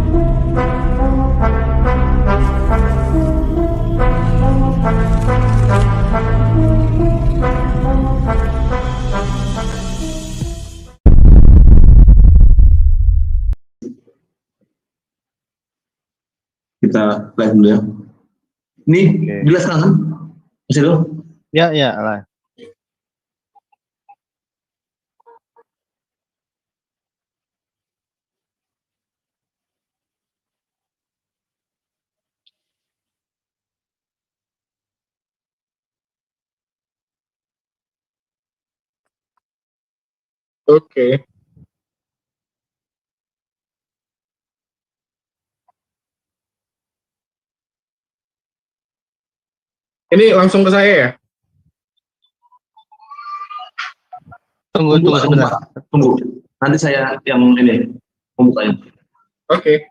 Kita live dulu ya. Ini jelas kan? Masih dulu? Ya, lah. Oke. Ini langsung ke saya ya? Tunggu sebentar. Tunggu. Nanti saya yang ini membukanya. Oke.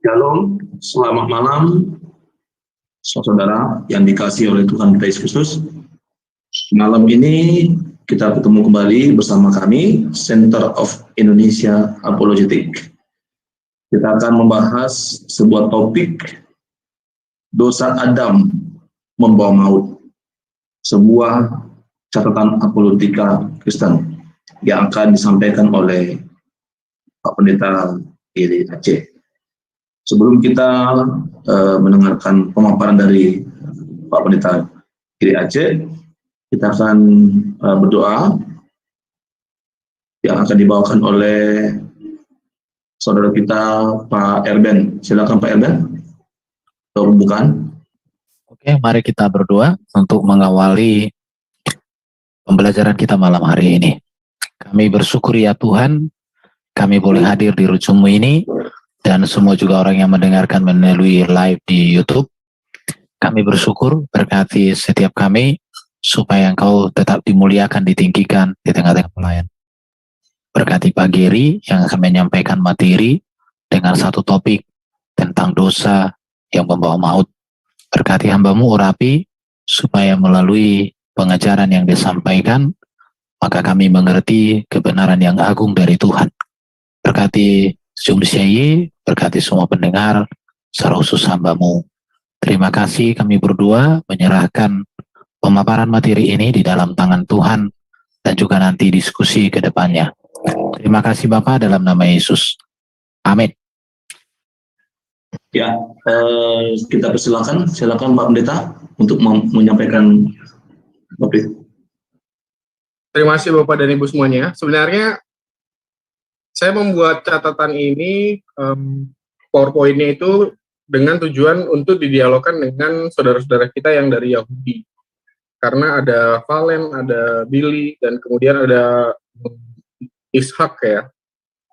Shalom, selamat malam, saudara yang dikasihi oleh Tuhan kita Yesus Kristus. Malam ini kita bertemu kembali bersama kami, Center of Indonesia Apologetic. Kita akan membahas sebuah topik, dosa Adam membawa maut, sebuah catatan apologetika Kristen yang akan disampaikan oleh Pak Pendeta Giri Aceh. Sebelum kita mendengarkan pemaparan dari Pak Pendeta Giri Aceh, kita akan berdoa yang akan dibawakan oleh saudara kita Pak Erben. Silakan Pak Erben. Atau bukan? Oke, mari kita berdoa untuk mengawali pembelajaran kita malam hari ini. Kami bersyukur ya Tuhan, kami boleh hadir di Rujumu ini, dan semua juga orang yang mendengarkan melalui live di YouTube. Kami bersyukur, berkati setiap kami, supaya Engkau tetap dimuliakan, ditinggikan di tengah-tengah pelayan. Berkati Pak Giri yang akan menyampaikan materi dengan satu topik tentang dosa yang membawa maut. Berkati hamba-Mu urapi, supaya melalui pengajaran yang disampaikan, maka kami mengerti kebenaran yang agung dari Tuhan. Berkati Zoom Syai, berkati semua pendengar, secara khusus hamba-Mu. Terima kasih, kami berdua menyerahkan pemaparan materi ini di dalam tangan Tuhan, dan juga nanti diskusi ke depannya. Terima kasih Bapak, dalam nama Yesus. Amin. Ya, kita persilakan, silakan Pak Pendeta untuk menyampaikan topik. Terima kasih Bapak dan Ibu semuanya. Sebenarnya saya membuat catatan ini, PowerPoint-nya itu dengan tujuan untuk didialogkan dengan saudara-saudara kita yang dari Yahudi. Karena ada Valen, ada Billy, dan kemudian ada Ishak ya.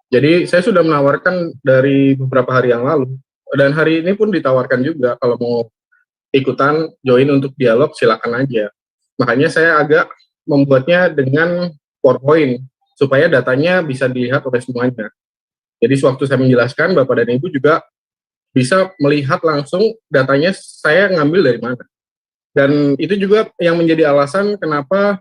Jadi saya sudah menawarkan dari beberapa hari yang lalu, dan hari ini pun ditawarkan juga, kalau mau ikutan join untuk dialog silakan aja. Makanya saya agak membuatnya dengan PowerPoint, supaya datanya bisa dilihat oleh semuanya. Jadi sewaktu saya menjelaskan, Bapak dan Ibu juga bisa melihat langsung datanya saya ngambil dari mana. Dan itu juga yang menjadi alasan kenapa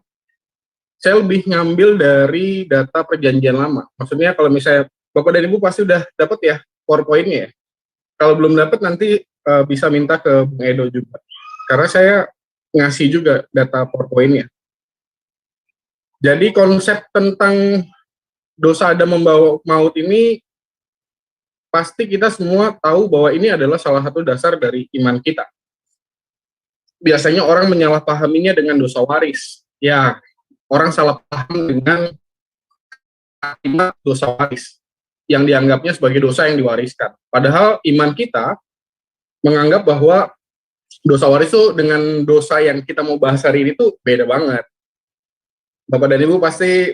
saya lebih ngambil dari data perjanjian lama. Maksudnya kalau misalnya Bapak dan Ibu pasti udah dapat ya PowerPoint-nya ya. Kalau belum dapat nanti bisa minta ke Bung Edo juga. Karena saya ngasih juga data PowerPoint-nya. Jadi konsep tentang dosa Adam membawa maut ini, pasti kita semua tahu bahwa ini adalah salah satu dasar dari iman kita. Biasanya orang menyalahpahaminya dengan dosa waris. Ya, orang salah paham dengan dosa waris, yang dianggapnya sebagai dosa yang diwariskan. Padahal iman kita menganggap bahwa dosa waris itu dengan dosa yang kita mau bahas hari ini tuh beda banget. Bapak dan Ibu pasti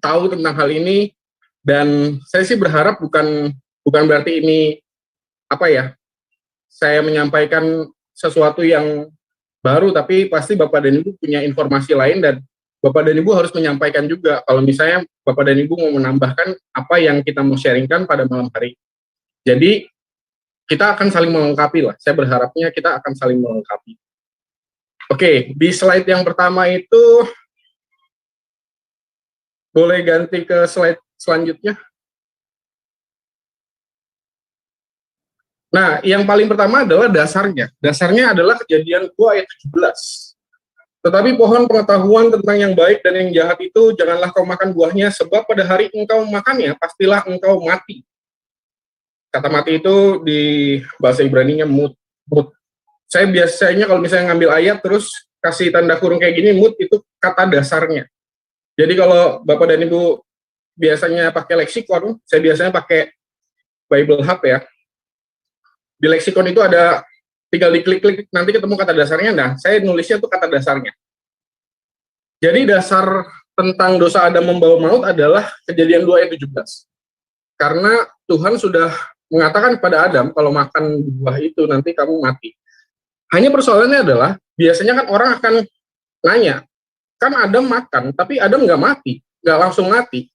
tahu tentang hal ini, dan saya sih berharap bukan berarti ini saya menyampaikan sesuatu yang baru, tapi pasti Bapak dan Ibu punya informasi lain dan Bapak dan Ibu harus menyampaikan juga kalau misalnya Bapak dan Ibu mau menambahkan apa yang kita mau sharingkan pada malam hari. Jadi kita akan saling melengkapi lah. Saya berharapnya kita akan saling melengkapi. Oke, di slide yang pertama itu boleh ganti ke slide selanjutnya. Nah, yang paling pertama adalah dasarnya. Dasarnya adalah Kejadian 2 ayat 17. Tetapi pohon pengetahuan tentang yang baik dan yang jahat itu janganlah kau makan buahnya, sebab pada hari engkau makannya, pastilah engkau mati. Kata mati itu di bahasa Ibrani-nya mut. Saya biasanya kalau misalnya ngambil ayat terus kasih tanda kurung kayak gini, mut itu kata dasarnya. Jadi kalau Bapak dan Ibu biasanya pakai leksikon, saya biasanya pakai Bible Hub ya. Di leksikon itu ada, tinggal diklik-klik nanti ketemu kata dasarnya. Nah, saya nulisnya tuh kata dasarnya. Jadi dasar tentang dosa Adam membawa maut adalah Kejadian 2 ayat 17. Karena Tuhan sudah mengatakan kepada Adam, kalau makan buah itu nanti kamu mati. Hanya persoalannya adalah, biasanya kan orang akan nanya, kan Adam makan, tapi Adam nggak mati, nggak langsung mati.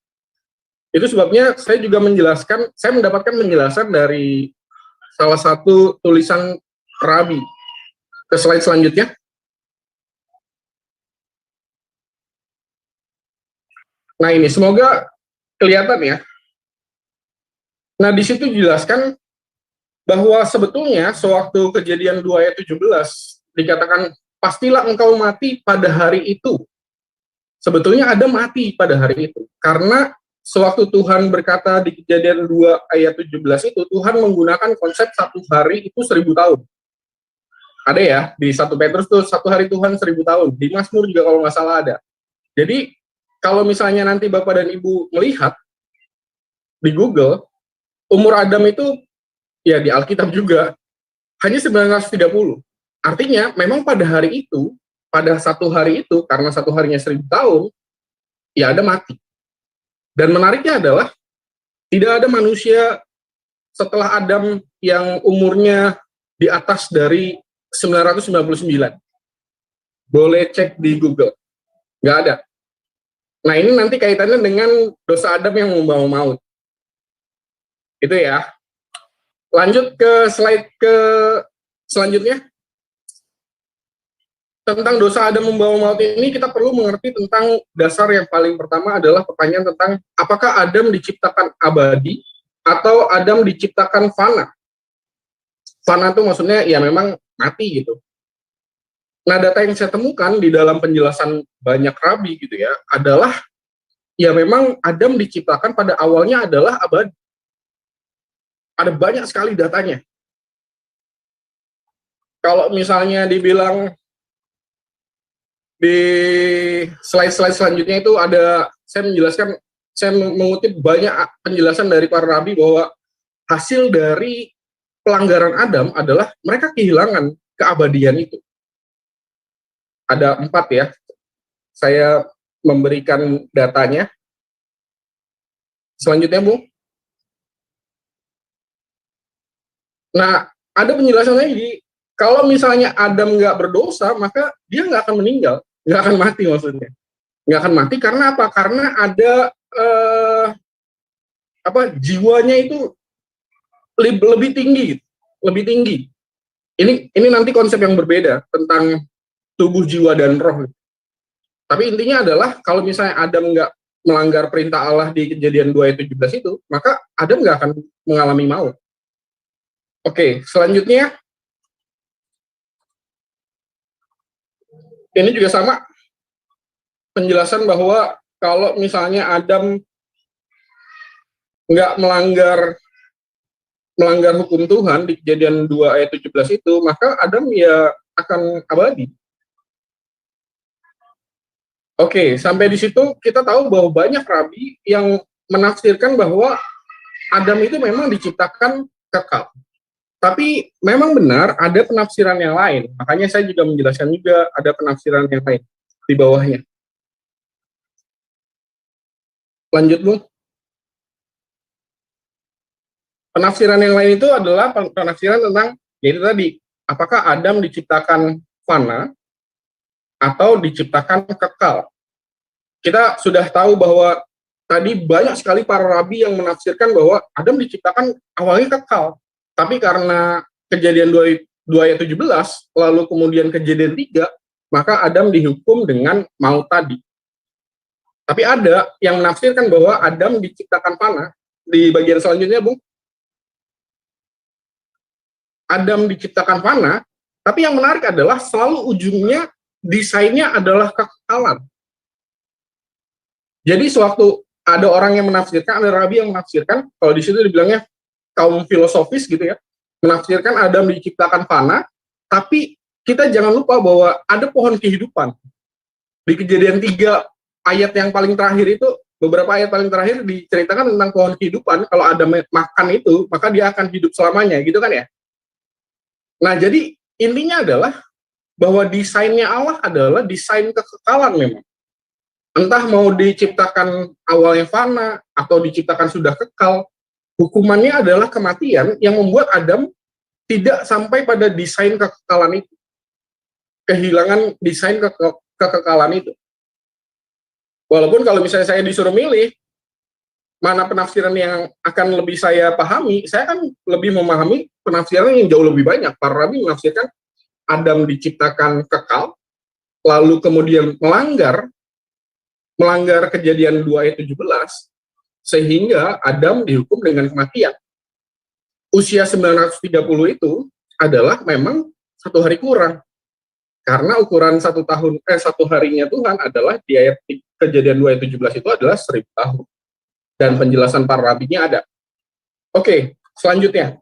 Itu sebabnya saya juga menjelaskan, saya mendapatkan penjelasan dari salah satu tulisan Rabi. Ke slide selanjutnya. Nah ini, semoga kelihatan ya. Nah di situ dijelaskan bahwa sebetulnya sewaktu Kejadian 2 ayat 17 dikatakan, pastilah engkau mati pada hari itu. Sebetulnya Adam mati pada hari itu. Karena sewaktu Tuhan berkata di Kejadian 2 ayat 17 itu, Tuhan menggunakan konsep satu hari itu 1000 tahun. Ada ya, di 1 Petrus tuh satu hari Tuhan 1000 tahun. Di Mazmur juga kalau nggak salah ada. Jadi, kalau misalnya nanti Bapak dan Ibu melihat di Google, umur Adam itu, ya di Alkitab juga, hanya 930. Artinya, memang pada hari itu, pada satu hari itu, karena satu harinya 1000 tahun, ya Adam mati. Dan menariknya adalah, tidak ada manusia setelah Adam yang umurnya di atas dari 999. Boleh cek di Google. Nggak ada. Nah ini nanti kaitannya dengan dosa Adam yang membawa maut. Itu ya. Lanjut ke slide selanjutnya. Tentang dosa Adam membawa maut ini kita perlu mengerti tentang dasar yang paling pertama adalah pertanyaan tentang apakah Adam diciptakan abadi atau Adam diciptakan fana. Fana itu maksudnya ya memang mati gitu. Nah, data yang saya temukan di dalam penjelasan banyak rabi gitu ya, adalah ya memang Adam diciptakan pada awalnya adalah abadi. Ada banyak sekali datanya. Kalau misalnya dibilang di slide-slide selanjutnya itu ada, saya menjelaskan, saya mengutip banyak penjelasan dari para rabi bahwa hasil dari pelanggaran Adam adalah mereka kehilangan keabadian itu. Ada 4 ya, saya memberikan datanya. Selanjutnya, Bu. Nah, ada penjelasannya lagi, kalau misalnya Adam nggak berdosa, maka dia nggak akan meninggal, nggak akan mati maksudnya. Nggak akan mati karena apa? Karena ada jiwanya itu lebih tinggi, lebih tinggi. Ini nanti konsep yang berbeda tentang tubuh, jiwa, dan roh. Tapi intinya adalah, kalau misalnya Adam nggak melanggar perintah Allah di Kejadian 2 ayat 17 itu, maka Adam nggak akan mengalami maut. Oke, selanjutnya. Ini juga sama. Penjelasan bahwa kalau misalnya Adam nggak melanggar hukum Tuhan di Kejadian 2 ayat 17 itu, maka Adam ya akan abadi. Oke, sampai di situ kita tahu bahwa banyak rabi yang menafsirkan bahwa Adam itu memang diciptakan kekal. Tapi memang benar ada penafsiran yang lain. Makanya saya juga menjelaskan juga ada penafsiran yang lain di bawahnya. Lanjut, Bu. Penafsiran yang lain itu adalah penafsiran tentang, yaitu tadi, apakah Adam diciptakan fana atau diciptakan kekal. kita sudah tahu bahwa tadi banyak sekali para rabi yang menafsirkan bahwa Adam diciptakan awalnya kekal, tapi karena kejadian 2 ayat 17, lalu kemudian kejadian 3, maka Adam dihukum dengan maut tadi. Tapi ada yang menafsirkan bahwa Adam diciptakan fana. Di bagian selanjutnya, Bung. Adam diciptakan fana, tapi yang menarik adalah selalu ujungnya desainnya adalah kekekalan. Jadi sewaktu ada orang yang menafsirkan, ada rabi yang menafsirkan, kalau di situ dibilangnya kaum filosofis gitu ya, menafsirkan Adam diciptakan fana, tapi kita jangan lupa bahwa ada pohon kehidupan. Di kejadian 3 ayat yang paling terakhir itu, beberapa ayat paling terakhir diceritakan tentang pohon kehidupan. Kalau Adam makan itu, maka dia akan hidup selamanya, gitu kan ya. Nah, jadi intinya adalah bahwa desainnya Allah adalah desain kekekalan memang. Entah mau diciptakan awalnya fana, atau diciptakan sudah kekal, hukumannya adalah kematian yang membuat Adam tidak sampai pada desain kekekalan itu. Kehilangan desain kekekalan itu. Walaupun kalau misalnya saya disuruh milih, mana penafsiran yang akan lebih saya pahami, saya kan lebih memahami penafsiran yang jauh lebih banyak. Para rabi menafsirkan Adam diciptakan kekal, lalu kemudian melanggar kejadian 2 ayat 17, sehingga Adam dihukum dengan kematian. Usia 930 itu adalah memang 1 hari kurang. Karena ukuran 1 harinya Tuhan adalah di ayat kejadian 2 ayat 17 itu adalah 1000 tahun. Dan penjelasan para rabinya ada. Oke, selanjutnya.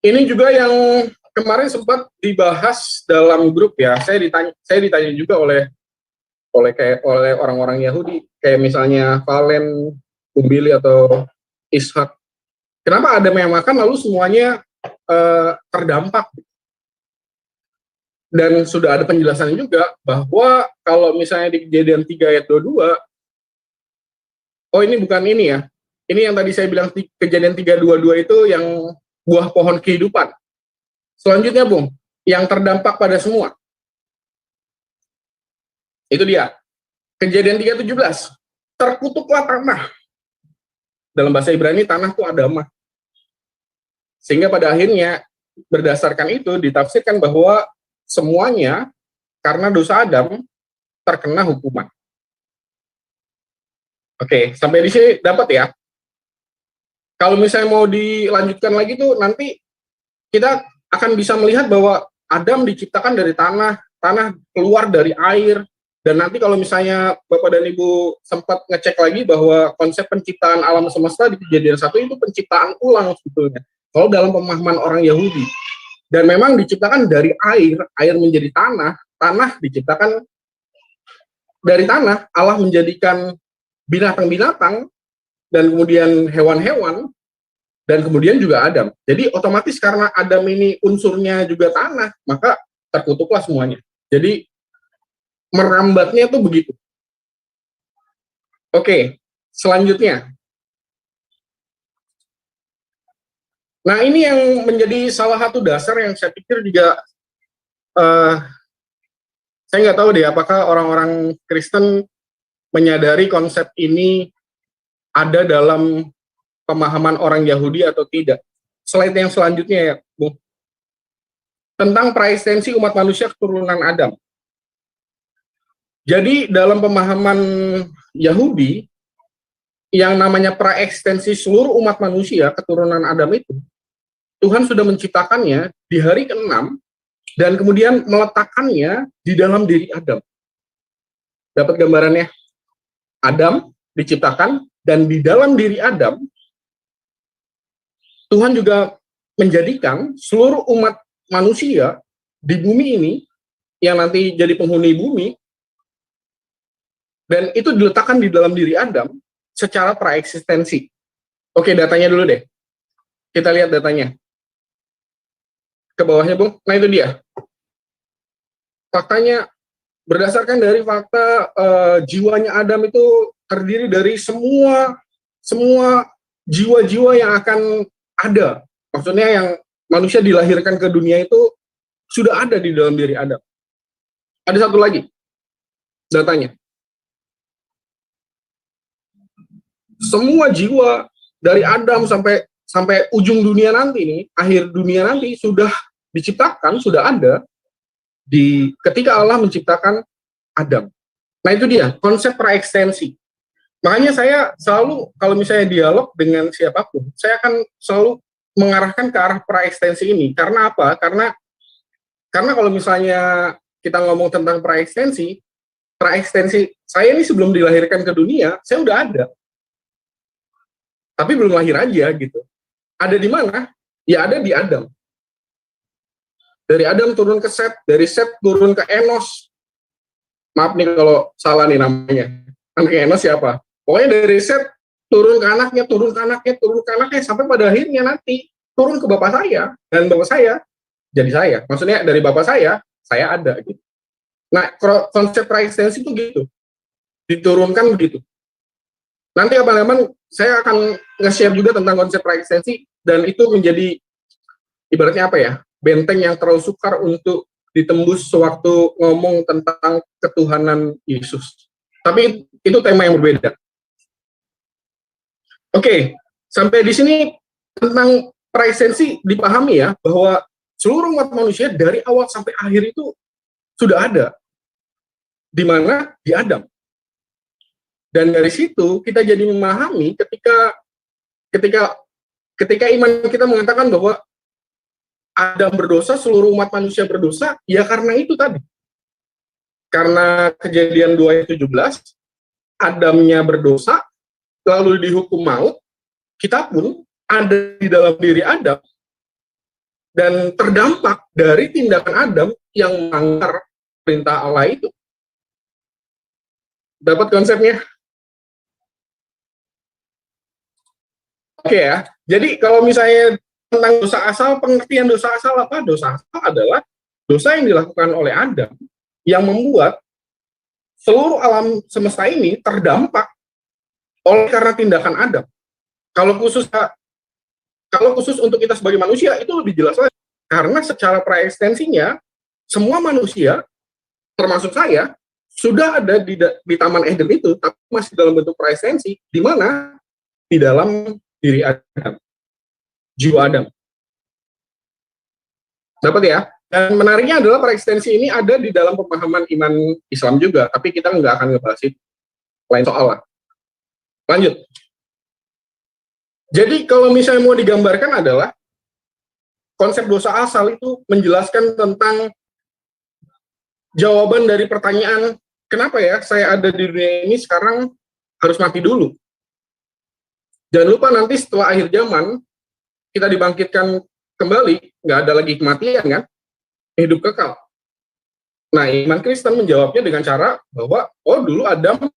Ini juga yang kemarin sempat dibahas dalam grup ya. Saya ditanya juga oleh orang-orang Yahudi, kayak misalnya Valen, Umbili atau Ishak. Kenapa Adam yang makan lalu semuanya terdampak? Dan sudah ada penjelasan juga bahwa kalau misalnya di kejadian 3 ayat 22, oh ini bukan ini ya, ini yang tadi saya bilang kejadian 3:22 itu yang buah pohon kehidupan. Selanjutnya, Bung, yang terdampak pada semua. Itu dia. Kejadian 3:17, terkutuklah tanah. Dalam bahasa Ibrani, tanah itu adamah. Sehingga pada akhirnya, berdasarkan itu, ditafsirkan bahwa semuanya, karena dosa Adam, terkena hukuman. Oke, sampai di sini dapat ya. Kalau misalnya mau dilanjutkan lagi tuh, nanti kita akan bisa melihat bahwa Adam diciptakan dari tanah keluar dari air. Dan nanti kalau misalnya Bapak dan Ibu sempat ngecek lagi bahwa konsep penciptaan alam semesta di kejadian 1 itu penciptaan ulang sebetulnya. Kalau dalam pemahaman orang Yahudi. Dan memang diciptakan dari air menjadi tanah diciptakan dari tanah, Allah menjadikan binatang-binatang, dan kemudian hewan-hewan, dan kemudian juga Adam. Jadi otomatis karena Adam ini unsurnya juga tanah, maka terkutuklah semuanya. Jadi merambatnya tuh begitu. Oke, selanjutnya. Nah, ini yang menjadi salah satu dasar yang saya pikir juga, saya nggak tahu deh apakah orang-orang Kristen menyadari konsep ini ada dalam pemahaman orang Yahudi atau tidak. Slide yang selanjutnya ya, Bu. Tentang praeksistensi umat manusia keturunan Adam. Jadi dalam pemahaman Yahudi, yang namanya praeksistensi seluruh umat manusia keturunan Adam itu, Tuhan sudah menciptakannya di hari ke-6 dan kemudian meletakkannya di dalam diri Adam. Dapat gambarannya? Adam diciptakan dan di dalam diri Adam Tuhan juga menjadikan seluruh umat manusia di bumi ini yang nanti jadi penghuni bumi, dan itu diletakkan di dalam diri Adam secara praeksistensi. Oke, datanya dulu deh. Kita lihat datanya. Ke bawahnya, Bung. Nah, itu dia. Faktanya, berdasarkan dari fakta jiwanya Adam itu terdiri dari semua jiwa-jiwa yang akan ada. Maksudnya yang manusia dilahirkan ke dunia itu sudah ada di dalam diri Adam. Ada satu lagi datanya. Semua jiwa dari Adam sampai ujung dunia nanti nih, akhir dunia nanti sudah diciptakan, sudah ada ketika Allah menciptakan Adam. Nah itu dia konsep praekstensi. Makanya saya selalu kalau misalnya dialog dengan siapapun, saya akan selalu mengarahkan ke arah praekstensi ini. Karena apa? Karena kalau misalnya kita ngomong tentang praekstensi saya ini sebelum dilahirkan ke dunia, saya udah ada. Tapi belum lahir aja gitu. Ada di mana? Ya ada di Adam. Dari Adam turun ke Set, dari Set turun ke Enos. Maaf nih kalau salah nih namanya. Anaknya Enos siapa? Pokoknya dari Set turun ke anaknya, sampai pada akhirnya nanti turun ke bapak saya, dan bapak saya jadi saya. Maksudnya dari bapak saya ada gitu. Nah, konsep praekstensi itu gitu. Diturunkan begitu. Nanti kapan-kapan saya akan nge-share juga tentang konsep praekstensi, dan itu menjadi ibaratnya apa ya? Benteng yang terlalu sukar untuk ditembus sewaktu ngomong tentang ketuhanan Yesus. Tapi itu tema yang berbeda. Oke, sampai di sini tentang praekstensi dipahami ya, bahwa seluruh umat manusia dari awal sampai akhir itu sudah ada. Di mana? Di Adam. Dan dari situ kita jadi memahami ketika iman kita mengatakan bahwa Adam berdosa, seluruh umat manusia berdosa, ya karena itu tadi. Karena Kejadian 2 ayat 17, Adamnya berdosa, lalu dihukum maut, kita pun ada di dalam diri Adam, dan terdampak dari tindakan Adam yang melanggar perintah Allah itu. Dapat konsepnya? Oke ya, jadi kalau misalnya tentang dosa asal, pengertian dosa asal apa? Dosa asal adalah dosa yang dilakukan oleh Adam yang membuat seluruh alam semesta ini terdampak oleh karena tindakan Adam. Kalau khusus untuk kita sebagai manusia itu lebih jelas lagi, karena secara praekstensinya semua manusia termasuk saya sudah ada di Taman Eden itu, tapi masih dalam bentuk praekstensi, di mana? Di dalam diri Adam, jiwa Adam. Dapat ya? Dan menariknya adalah praekstensi ini ada di dalam pemahaman iman Islam juga, tapi kita nggak akan ngebahas itu. Lain soal lah. Lanjut. Jadi kalau misalnya mau digambarkan adalah konsep dosa asal itu menjelaskan tentang jawaban dari pertanyaan, kenapa ya saya ada di dunia ini sekarang harus mati dulu? Jangan lupa nanti setelah akhir zaman, kita dibangkitkan kembali, nggak ada lagi kematian kan? Hidup kekal. Nah, iman Kristen menjawabnya dengan cara bahwa, oh dulu Adam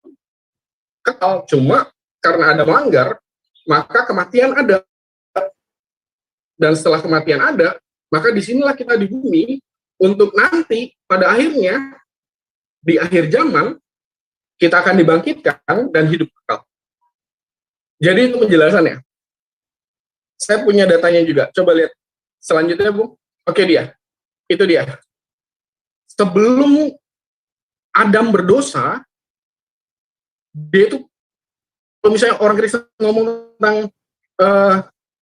kekal, cuma karena ada melanggar, maka kematian ada. Dan setelah kematian ada, maka disinilah kita di bumi, untuk nanti pada akhirnya, di akhir zaman, kita akan dibangkitkan dan hidup kekal. Jadi itu penjelasannya. Saya punya datanya juga. Coba lihat selanjutnya, Bu. Oke, itu dia. Sebelum Adam berdosa, dia itu, kalau misalnya orang Kristen ngomong tentang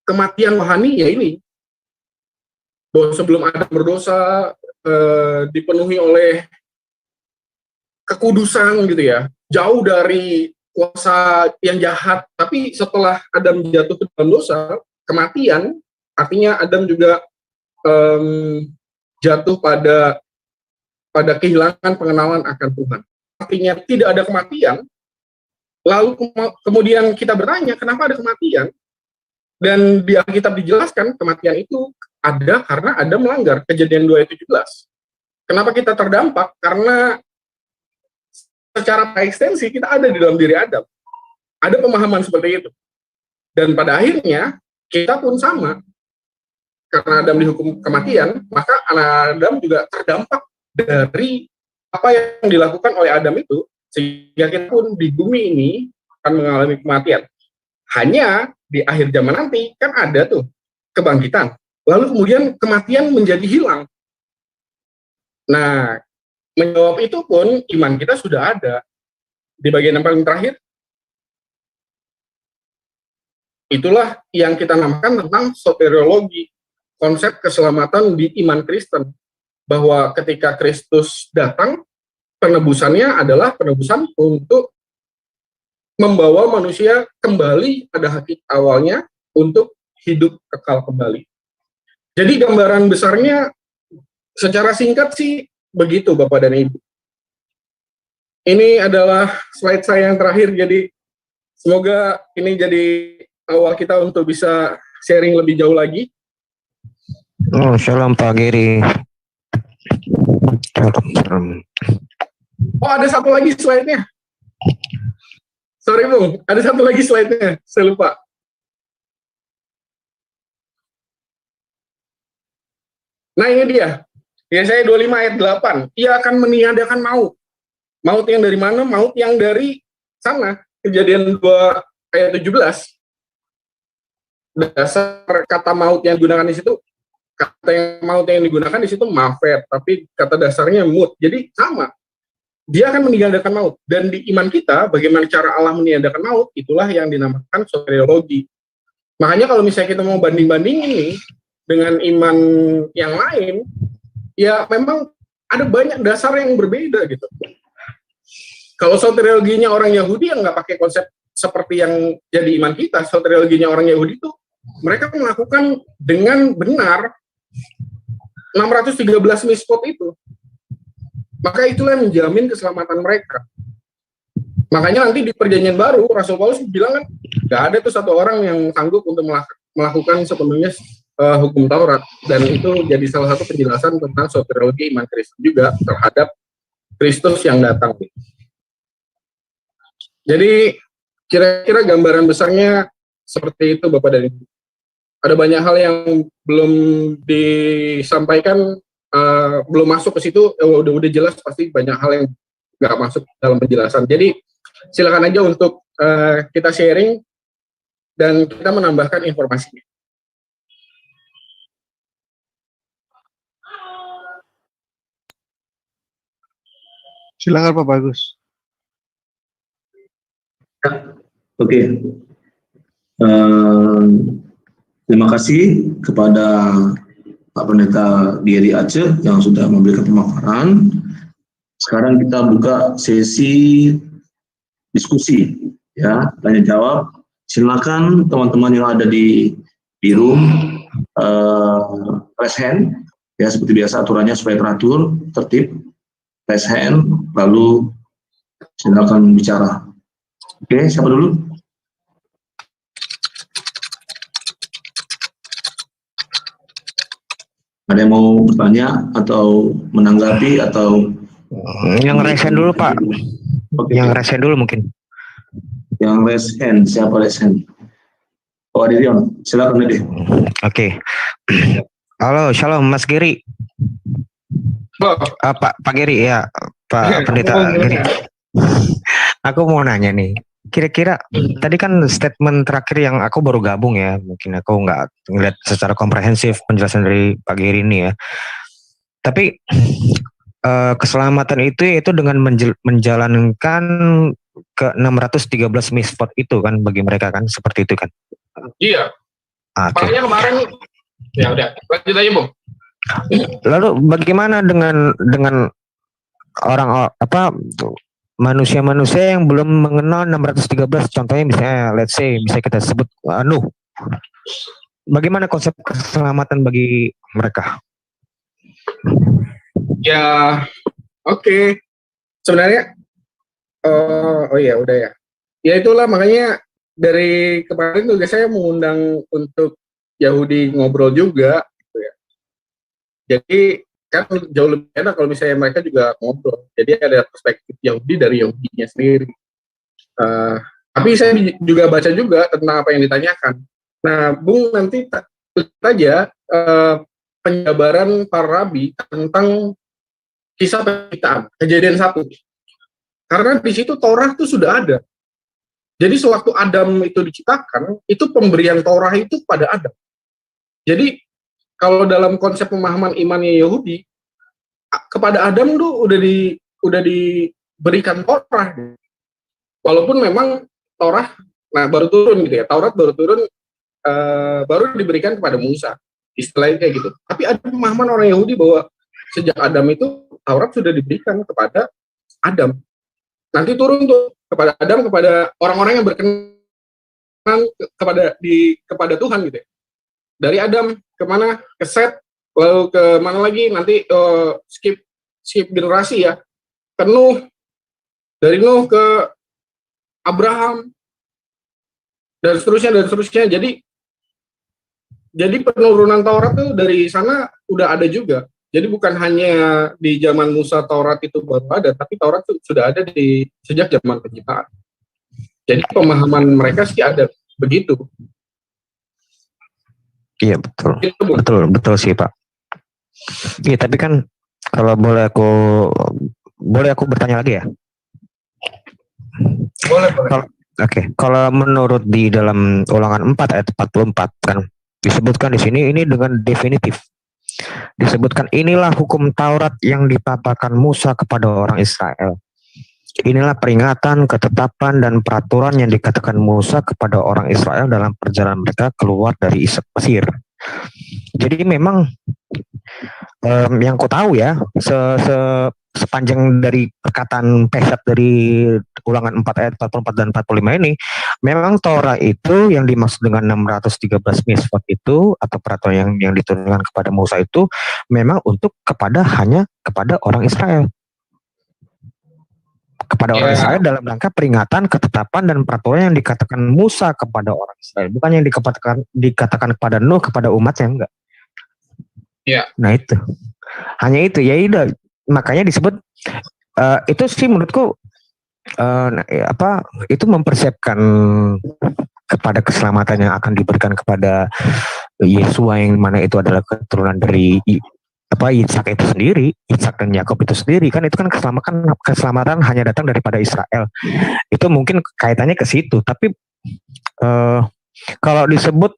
kematian rohani, ya ini. Bahwa sebelum Adam berdosa, dipenuhi oleh kekudusan gitu ya, jauh dari kuasa yang jahat. Tapi setelah Adam jatuh ke dalam dosa, kematian, artinya Adam juga jatuh pada kehilangan pengenalan akan Tuhan. Artinya tidak ada kematian. Lalu kemudian kita bertanya, kenapa ada kematian? Dan di Alkitab dijelaskan kematian itu ada karena Adam melanggar. Kejadian 2 ayat 17. Kenapa kita terdampak? Karena secara ekstensi kita ada di dalam diri Adam. Ada pemahaman seperti itu. Dan pada akhirnya kita pun sama. Karena Adam dihukum kematian, maka anak Adam juga terdampak dari apa yang dilakukan oleh Adam itu, sehingga kita pun di bumi ini akan mengalami kematian. Hanya di akhir zaman nanti kan ada tuh kebangkitan. Lalu kemudian kematian menjadi hilang. Nah, menjawab itu pun iman kita sudah ada. Di bagian yang paling terakhir, itulah yang kita namakan tentang soteriologi, konsep keselamatan di iman Kristen. Bahwa ketika Kristus datang, penebusannya adalah penebusan untuk membawa manusia kembali pada hakikat awalnya untuk hidup kekal kembali. Jadi gambaran besarnya secara singkat sih begitu Bapak dan Ibu. Ini adalah slide saya yang terakhir, jadi semoga ini jadi awal kita untuk bisa sharing lebih jauh lagi. Oh, shalom Pak Giri. Shalom. Oh, ada satu lagi slide-nya. Sorry Bung, ada satu lagi slide-nya, saya lupa. Nah ini dia, Yesaya 25 ayat 8, ia akan meniadakan maut. Maut yang dari mana? Maut yang dari sana. Kejadian 2 ayat 17. Dasar kata maut yang digunakan di situ, kata yang maut yang digunakan di situ mafet, tapi kata dasarnya mut. Jadi sama. Dia akan meniadakan maut. Dan di iman kita, bagaimana cara Allah meniadakan maut, itulah yang dinamakan soteriologi. Makanya kalau misalnya kita mau banding-bandingin nih dengan iman yang lain, ya memang ada banyak dasar yang berbeda gitu. Kalau soteriologinya orang Yahudi yang nggak pakai konsep seperti yang jadi iman kita, soteriologinya orang Yahudi itu mereka melakukan dengan benar 613 mispot itu. Maka itulah yang menjamin keselamatan mereka. Makanya nanti di perjanjian baru, Rasul Paulus bilang kan, nggak ada tuh satu orang yang sanggup untuk melakukan sepenuhnya hukum Taurat. Dan itu jadi salah satu penjelasan tentang soteriologi iman Kristen juga terhadap Kristus yang datang. Jadi kira-kira gambaran besarnya seperti itu Bapak dan Ibu. Ada banyak hal yang belum disampaikan, belum masuk ke situ, udah jelas pasti banyak hal yang nggak masuk dalam penjelasan. Jadi silakan aja untuk kita sharing dan kita menambahkan informasinya. Silakan Pak Bagus. Oke. Terima kasih kepada Pak Pendeta Giri Aceh yang sudah memberikan pemaparan. Sekarang kita buka sesi diskusi, ya, tanya jawab. Silakan teman-teman yang ada di room raise hand, ya seperti biasa aturannya supaya teratur, tertib. Raise hand, lalu silakan bicara. Oke, siapa dulu? Ada yang mau bertanya atau menanggapi atau Yang raise hand dulu Pak. Oke. Yang raise hand dulu mungkin. Yang raise hand, siapa raise hand? Oh, Adirion, silakan Adirion. Oke. Halo, shalom Mas Giri. Pak Giri ya, Pak Pendeta Giri. Aku mau nanya nih. Kira-kira tadi kan statement terakhir yang aku baru gabung ya, mungkin aku nggak ngeliat secara komprehensif penjelasan dari Pak Giri ini ya. Tapi keselamatan itu dengan menjalankan ke 613 mispot itu kan bagi mereka kan seperti itu kan? Iya. Oke. Makanya kemarin ya udah lanjut aja Bung. Lalu bagaimana dengan orang manusia-manusia yang belum mengenal 613, contohnya misalnya let's say bisa kita sebut Nuh. Bagaimana konsep keselamatan bagi mereka? Ya, oke. Sebenarnya oh ya udah ya. Ya itulah makanya dari kemarin juga saya mengundang untuk Yahudi ngobrol juga gitu ya. Jadi kan jauh lebih enak kalau misalnya mereka juga ngobrol. Jadi ada perspektif Yahudi dari Yahudinya sendiri. Tapi saya juga baca juga tentang apa yang ditanyakan. Nah, Bung nanti saja penjabaran para rabi tentang kisah penciptaan, Kejadian 1. Karena di situ Torah itu sudah ada. Jadi sewaktu Adam itu diciptakan, itu pemberian Torah itu pada Adam. Jadi kalau dalam konsep pemahaman imannya Yahudi, kepada Adam tuh udah diberikan Torah. Walaupun memang Torah baru turun gitu ya. Taurat baru turun baru diberikan kepada Musa. Istilahnya kayak gitu. Tapi ada pemahaman orang Yahudi bahwa sejak Adam itu Taurat sudah diberikan kepada Adam. Nanti turun tuh kepada Adam, kepada orang-orang yang berkenan kepada Tuhan gitu ya. Dari Adam kemana? Ke Set, lalu ke mana lagi? Nanti skip generasi ya. Ke Nuh, dari Nuh ke Abraham, dan seterusnya. Jadi penurunan Taurat tuh dari sana udah ada juga. Jadi bukan hanya di zaman Musa Taurat itu baru ada, tapi Taurat itu sudah ada sejak zaman penciptaan. Jadi pemahaman mereka sih ada begitu. Iya betul sih Pak. Iya tapi kan kalau boleh aku bertanya lagi ya. Boleh. Oke. Kalau menurut di dalam Ulangan 4 ayat 44 kan disebutkan di sini ini dengan definitif. Disebutkan inilah hukum Taurat yang dipaparkan Musa kepada orang Israel. Inilah peringatan, ketetapan, dan peraturan yang dikatakan Musa kepada orang Israel dalam perjalanan mereka keluar dari Mesir. Jadi memang yang ku tahu ya, sepanjang dari perkataan Pesat dari Ulangan 4 ayat 44 dan 45 ini, memang Torah itu yang dimaksud dengan 613 miswat itu atau peraturan yang diturunkan kepada Musa itu memang untuk hanya kepada orang Israel. Kepada orang Israel dalam rangka peringatan, ketetapan, dan peraturan yang dikatakan Musa kepada orang Israel, bukan yang dikatakan kepada Nuh, kepada umatnya, enggak. Iya. Nah itu, hanya itu ya, udah. Makanya disebut itu sih menurutku itu mempersiapkan kepada keselamatan yang akan diberikan kepada Yesua, yang mana itu adalah keturunan dari Ishak itu sendiri, Ishak dan Yakub itu sendiri kan, itu kan keselamatan hanya datang daripada Israel. Itu mungkin kaitannya ke situ. Tapi kalau disebut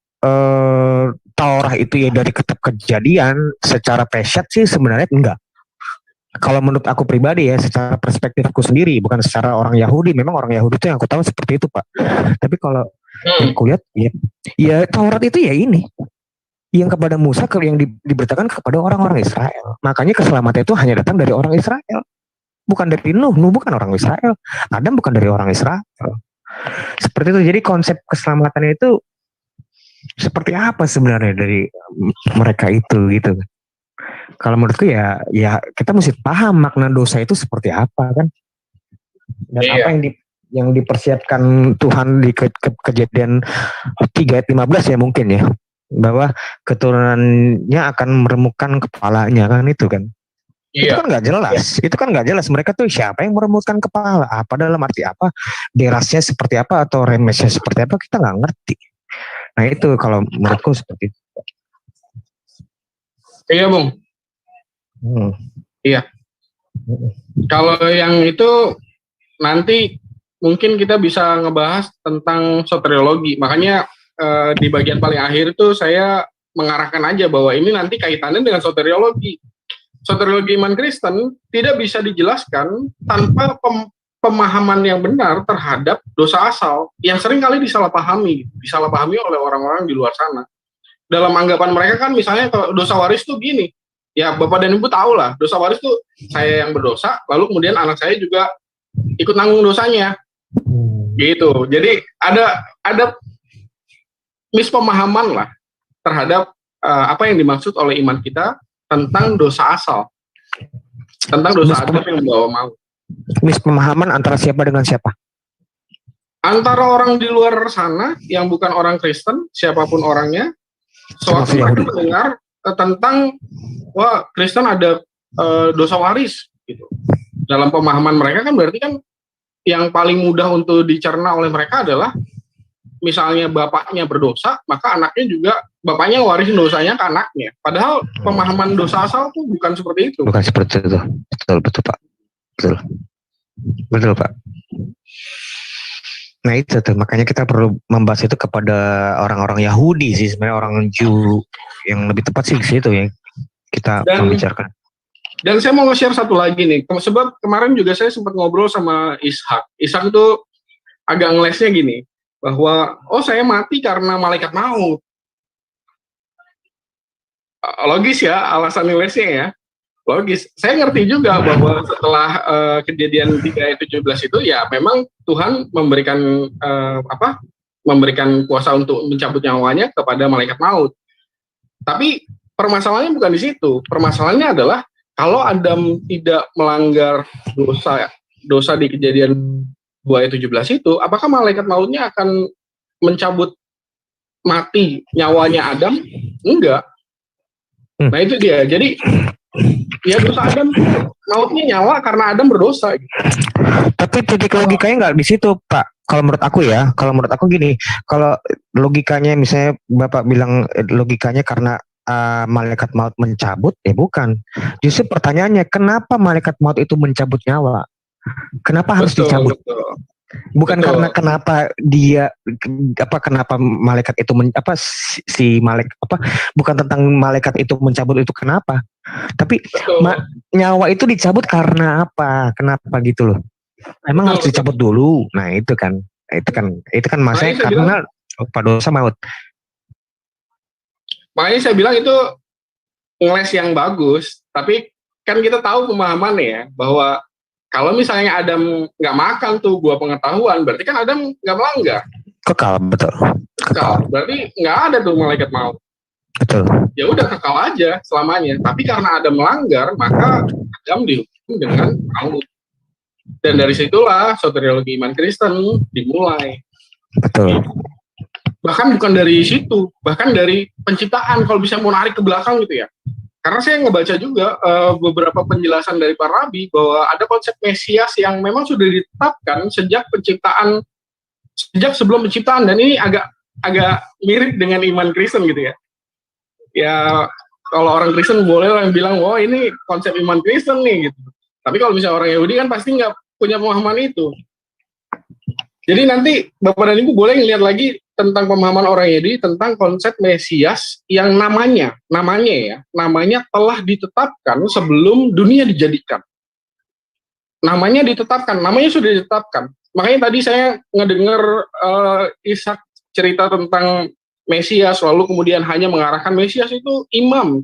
Taurah itu ya dari kitab Kejadian secara Peshat sih sebenarnya enggak. Kalau menurut aku pribadi ya, secara perspektifku sendiri, bukan secara orang Yahudi. Memang orang Yahudi itu yang aku tahu seperti itu Pak. Tapi kalau aku lihat ya Taurat itu ya ini yang kepada Musa, yang diberitakan kepada orang-orang Israel. Makanya keselamatan itu hanya datang dari orang Israel, bukan dari Nuh. Nuh bukan orang Israel, Adam bukan dari orang Israel. Seperti itu. Jadi konsep keselamatannya itu seperti apa sebenarnya dari mereka itu gitu. Kalau menurutku ya kita mesti paham makna dosa itu seperti apa kan, dan apa yang dipersiapkan Tuhan di Kejadian 3 ayat 15 ya mungkin ya, bahwa keturunannya akan meremukkan kepalanya kan, itu kan. Itu kan nggak jelas. Itu kan nggak jelas. Mereka tuh siapa yang meremukkan kepala? Apa dalam arti apa? Derasnya seperti apa atau remesnya seperti apa? Kita nggak ngerti. Nah itu kalau menurutku seperti itu. Iya Bung. Iya. Kalau yang itu nanti mungkin kita bisa ngebahas tentang soteriologi. Makanya di bagian paling akhir itu saya mengarahkan aja bahwa ini nanti kaitannya dengan soteriologi. Soteriologi iman Kristen tidak bisa dijelaskan tanpa pemahaman yang benar terhadap dosa asal yang sering kali disalahpahami oleh orang-orang di luar sana. Dalam anggapan mereka kan misalnya kalau dosa waris tuh gini, ya Bapak dan Ibu tahu lah, dosa waris tuh saya yang berdosa, lalu kemudian anak saya juga ikut nanggung dosanya, gitu. Jadi ada mispemahaman lah terhadap apa yang dimaksud oleh iman kita tentang dosa asal, tentang dosa asal yang membawa maut. Mispemahaman antara siapa dengan siapa? Antara orang di luar sana yang bukan orang Kristen, siapapun orangnya, sewaktu mereka mendengar tentang wah Kristen ada dosa waris gitu. Dalam pemahaman mereka kan berarti kan yang paling mudah untuk dicerna oleh mereka adalah misalnya bapaknya berdosa, maka anaknya juga bapaknya warisin dosanya ke anaknya. Padahal pemahaman dosa asal tuh bukan seperti itu. Bukan seperti itu. Betul Pak. Betul Pak. Nah itu tuh, makanya kita perlu membahas itu kepada orang-orang Yahudi sih, sebenarnya orang Jew yang lebih tepat sih di situ ya kita membicarakan. Dan saya mau nge-share satu lagi nih, sebab kemarin juga saya sempat ngobrol sama Ishak. Ishak itu agak ngelesnya gini, bahwa saya mati karena malaikat maut. Logis ya alasan ngelesnya ya. Logis. Saya ngerti juga bahwa setelah kejadian 3:17 itu ya memang Tuhan memberikan memberikan kuasa untuk mencabut nyawanya kepada malaikat maut. Tapi permasalahannya bukan di situ. Permasalahannya adalah kalau Adam tidak melanggar dosa di kejadian 2:17 itu, apakah malaikat mautnya akan mencabut mati nyawanya Adam? Enggak. Nah itu dia. Jadi ya dosa Adam mautnya nyawa karena Adam berdosa. Tapi titik logikanya nggak di situ, Pak. Kalau menurut aku gini, kalau logikanya misalnya Bapak bilang logikanya karena malaikat maut mencabut, ya bukan. Justru pertanyaannya, kenapa malaikat maut itu mencabut nyawa? Kenapa harus dicabut? Betul. Bukan Betul. karena kenapa kenapa malaikat itu bukan tentang malaikat itu mencabut itu kenapa, tapi nyawa itu dicabut karena apa, kenapa gitu loh. Emang harus dicabut dulu. Nah itu kan maksudnya karena dosa maut. Makanya saya bilang itu ngeles yang bagus, tapi kan kita tahu pemahamannya ya, bahwa kalau misalnya Adam nggak makan tuh buah pengetahuan, berarti kan Adam nggak melanggar. Kekal, betul. Kekal. Berarti nggak ada tuh malaikat maut. Betul. Ya udah kekal aja selamanya. Tapi karena Adam melanggar, maka Adam dihukum dengan maut. Dan dari situlah soteriologi iman Kristen dimulai. Betul. Bahkan bukan dari situ, bahkan dari penciptaan, kalau bisa mau narik ke belakang gitu ya. Karena saya ngebaca juga beberapa penjelasan dari para rabi bahwa ada konsep Mesias yang memang sudah ditetapkan sejak sebelum penciptaan, dan ini agak mirip dengan iman Kristen gitu ya. Ya kalau orang Kristen boleh lah yang bilang, wah ini konsep iman Kristen nih gitu. Tapi kalau misalnya orang Yahudi kan pasti nggak punya pemahaman itu. Jadi nanti Bapak dan Ibu boleh ngelihat lagi tentang pemahaman orang Yahudi tentang konsep Mesias yang namanya telah ditetapkan sebelum dunia dijadikan. Namanya sudah ditetapkan. Makanya tadi saya ngedengar Ishak cerita tentang Mesias, lalu kemudian hanya mengarahkan Mesias itu imam.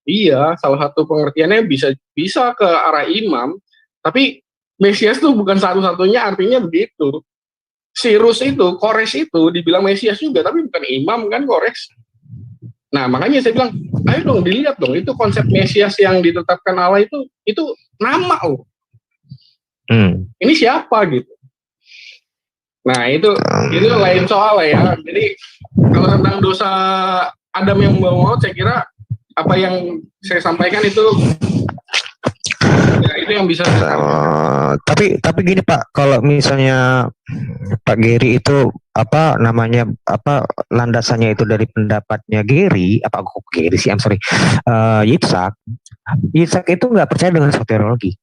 Iya, salah satu pengertiannya bisa ke arah imam, tapi Mesias itu bukan satu-satunya artinya begitu. Kores itu dibilang Mesias juga, tapi bukan imam kan, Kores. Nah, makanya saya bilang, ayo dong dilihat dong, itu konsep Mesias yang ditetapkan Allah itu nama loh. Ini siapa gitu. Nah, itu lain soal ya. Jadi kalau tentang dosa Adam yang membawa maut, saya kira apa yang saya sampaikan itu ya, itu yang bisa saya tapi gini Pak, kalau misalnya Pak Gary itu landasannya itu dari pendapatnya Yitzhak itu nggak percaya dengan soteriologi.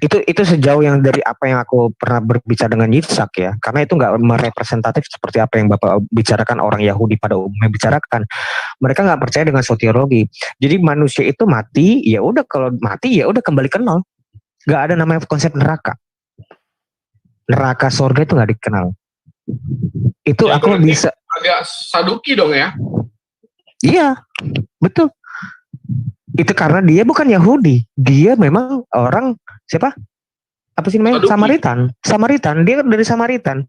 Itu sejauh yang dari apa yang aku pernah berbicara dengan Yitzhak ya, karena itu nggak merepresentatif seperti apa yang Bapak bicarakan orang Yahudi pada umumnya bicarakan. Mereka nggak percaya dengan soteriologi. Jadi manusia itu mati, ya udah, kalau mati ya udah kembali ke nol. Nggak ada namanya konsep neraka. Neraka surga itu nggak dikenal. Itu ya, aku bisa agak saduki dong ya. Iya, betul. Itu karena dia bukan Yahudi, dia memang orang siapa? Apa sih namanya? Samaritan. Dia dari Samaritan.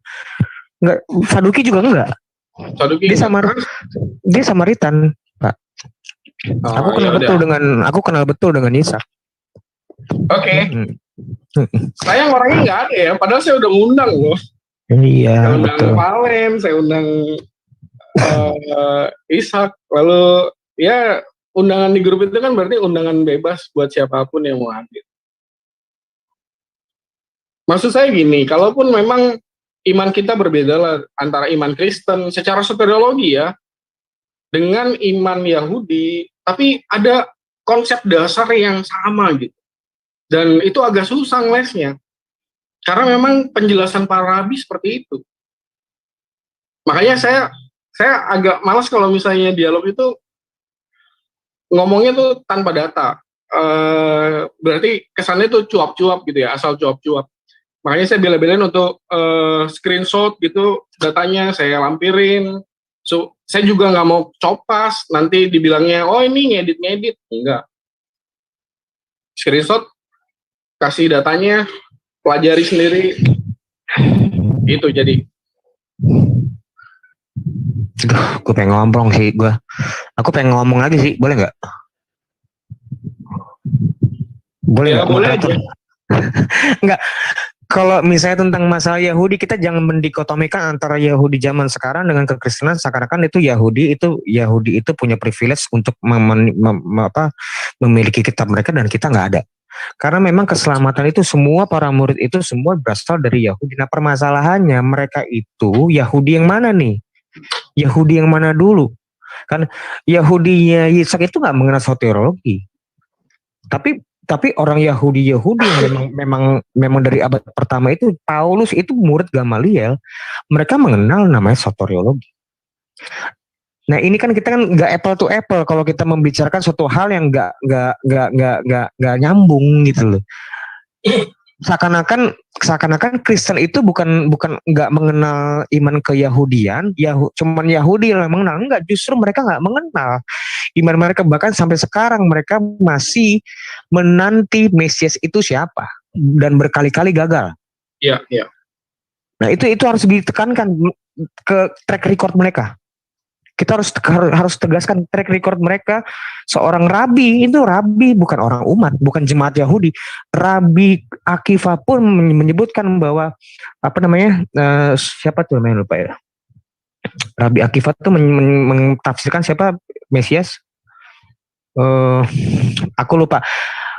Enggak, Saduki juga enggak. Saduki. Dia Samaritan, Pak. Aku kenal betul dengan Isa. Oke. Sayang orangnya nggak ada ya, padahal saya udah ngundang loh. Iya. Saya undang Valen, saya undang Ishak, lalu ya. Undangan di grup itu kan berarti undangan bebas buat siapapun yang mau hadir. Maksud saya gini, kalaupun memang iman kita berbeda lah antara iman Kristen secara soteriologi ya, dengan iman Yahudi, tapi ada konsep dasar yang sama gitu. Dan itu agak susah ngelesnya. Karena memang penjelasan para rabi seperti itu. Makanya saya agak malas kalau misalnya dialog itu ngomongnya tuh tanpa data. berarti kesannya tuh cuap-cuap gitu ya, asal cuap-cuap. Makanya saya bela-belain untuk screenshot gitu datanya, saya lampirin. So, saya juga nggak mau copas, nanti dibilangnya, oh ini ngedit-ngedit. Enggak. Screenshot, kasih datanya, pelajari sendiri. Gitu jadi. Gue pengen ngomong sih gue. Aku pengen ngomong lagi sih, boleh nggak? Boleh Ya nggak? boleh Moderator? aja. Nggak. Kalau misalnya tentang masalah Yahudi, kita jangan mendikotomikan antara Yahudi zaman sekarang dengan kekristenan. Seakan-akan itu Yahudi itu punya privilege untuk memiliki kitab mereka dan kita nggak ada. Karena memang keselamatan itu semua para murid itu semua berasal dari Yahudi. Nah permasalahannya mereka itu Yahudi yang mana nih? Yahudi yang mana dulu? Kan Yahudinya Yitzhak itu nggak mengenal soteriologi. Tapi orang Yahudi yang memang dari abad pertama itu Paulus itu murid Gamaliel, mereka mengenal namanya soteriologi. Nah ini kan kita kan nggak apple to apple kalau kita membicarakan suatu hal yang nggak nyambung gitu loh. Seakan-akan Kristen itu bukan nggak mengenal iman keyahudian, cuman Yahudi yang mengenal. Enggak, justru mereka nggak mengenal iman mereka, bahkan sampai sekarang mereka masih menanti Mesias itu siapa dan berkali-kali gagal. Iya, iya. Nah itu harus ditekankan ke track record mereka. Kita harus tegaskan track record mereka. Seorang rabi itu rabi, bukan orang umat, bukan jemaat Yahudi. Rabi Akiva pun menyebutkan bahwa siapa tuh namanya lupa ya. Rabi Akiva tuh mentafsirkan siapa Mesias. Aku lupa.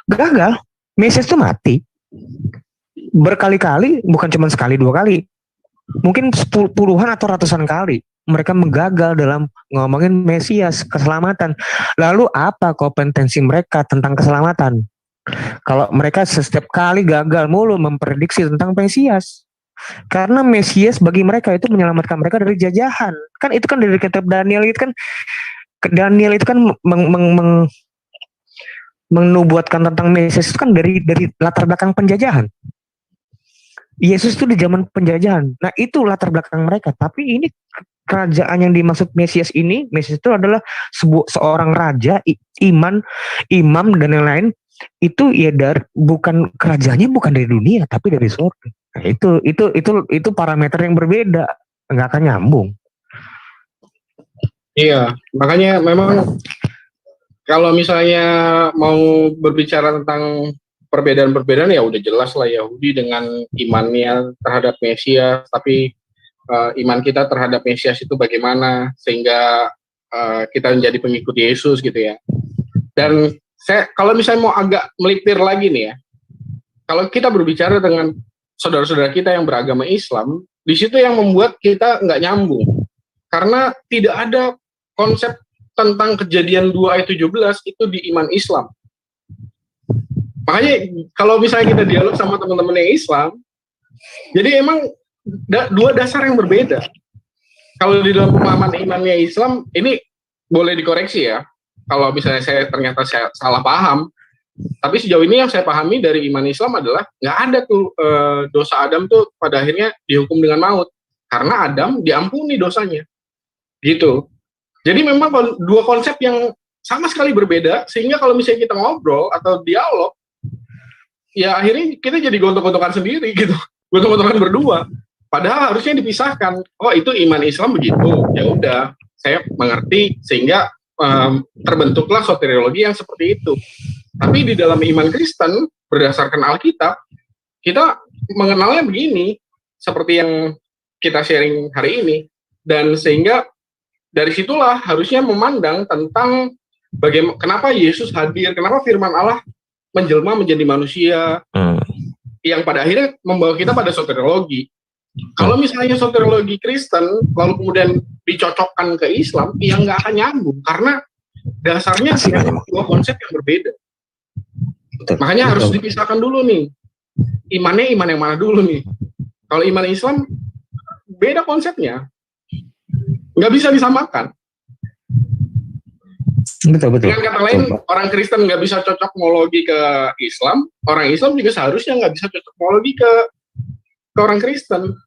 Gagal. Mesias itu mati berkali-kali, bukan cuma sekali dua kali, mungkin puluhan atau ratusan kali. Mereka menggagal dalam ngomongin Mesias, keselamatan. Lalu apa kompetensi mereka tentang keselamatan? Kalau mereka setiap kali gagal mulu memprediksi tentang Mesias. Karena Mesias bagi mereka itu menyelamatkan mereka dari jajahan. Kan itu kan dari kitab Daniel itu kan menubuatkan tentang Mesias itu kan dari latar belakang penjajahan. Yesus itu di zaman penjajahan. Nah itu latar belakang mereka. Tapi ini kerajaan yang dimaksud Mesias itu adalah seorang raja, imam dan yang lain. Itu ya bukan kerajaannya bukan dari dunia tapi dari surga. Nah, itu parameter yang berbeda, nggak akan nyambung. Iya, makanya memang kalau misalnya mau berbicara tentang perbedaan-perbedaan ya udah jelas lah Yahudi dengan imannya terhadap Mesias, tapi iman kita terhadap Mesias itu bagaimana sehingga kita menjadi pengikut Yesus gitu ya. Dan kalau misalnya mau agak melipir lagi nih ya, kalau kita berbicara dengan saudara-saudara kita yang beragama Islam, di situ yang membuat kita nggak nyambung. Karena tidak ada konsep tentang Kejadian 2 ayat 17 itu di iman Islam. Makanya kalau misalnya kita dialog sama teman-teman yang Islam, jadi emang dua dasar yang berbeda. Kalau di dalam pemahaman imannya Islam, ini boleh dikoreksi ya, kalau misalnya ternyata saya salah paham. Tapi sejauh ini yang saya pahami dari iman Islam adalah nggak ada tuh dosa Adam tuh pada akhirnya dihukum dengan maut karena Adam diampuni dosanya, gitu. Jadi memang dua konsep yang sama sekali berbeda, sehingga kalau misalnya kita ngobrol atau dialog, ya akhirnya kita jadi gontok-gontokan sendiri gitu, gontok-gontokan berdua. Padahal harusnya dipisahkan. Oh itu iman Islam begitu, ya udah, saya mengerti sehingga terbentuklah soteriologi yang seperti itu. Tapi di dalam iman Kristen berdasarkan Alkitab, kita mengenalnya begini, seperti yang kita sharing hari ini, dan sehingga dari situlah harusnya memandang tentang bagaimana, kenapa Yesus hadir, kenapa firman Allah menjelma menjadi manusia, yang pada akhirnya membawa kita pada soteriologi. Kalau misalnya soteriologi Kristen lalu kemudian dicocokkan ke Islam, ya nggak akan nyambung karena dasarnya dua konsep yang berbeda. Makanya harus dipisahkan dulu nih, imannya iman yang mana dulu nih. Kalau iman Islam beda konsepnya, nggak bisa disamakan. Betul. Dengan kata lain, orang Kristen nggak bisa cocokmologi ke Islam, orang Islam juga seharusnya nggak bisa cocokmologi ke orang Kristen.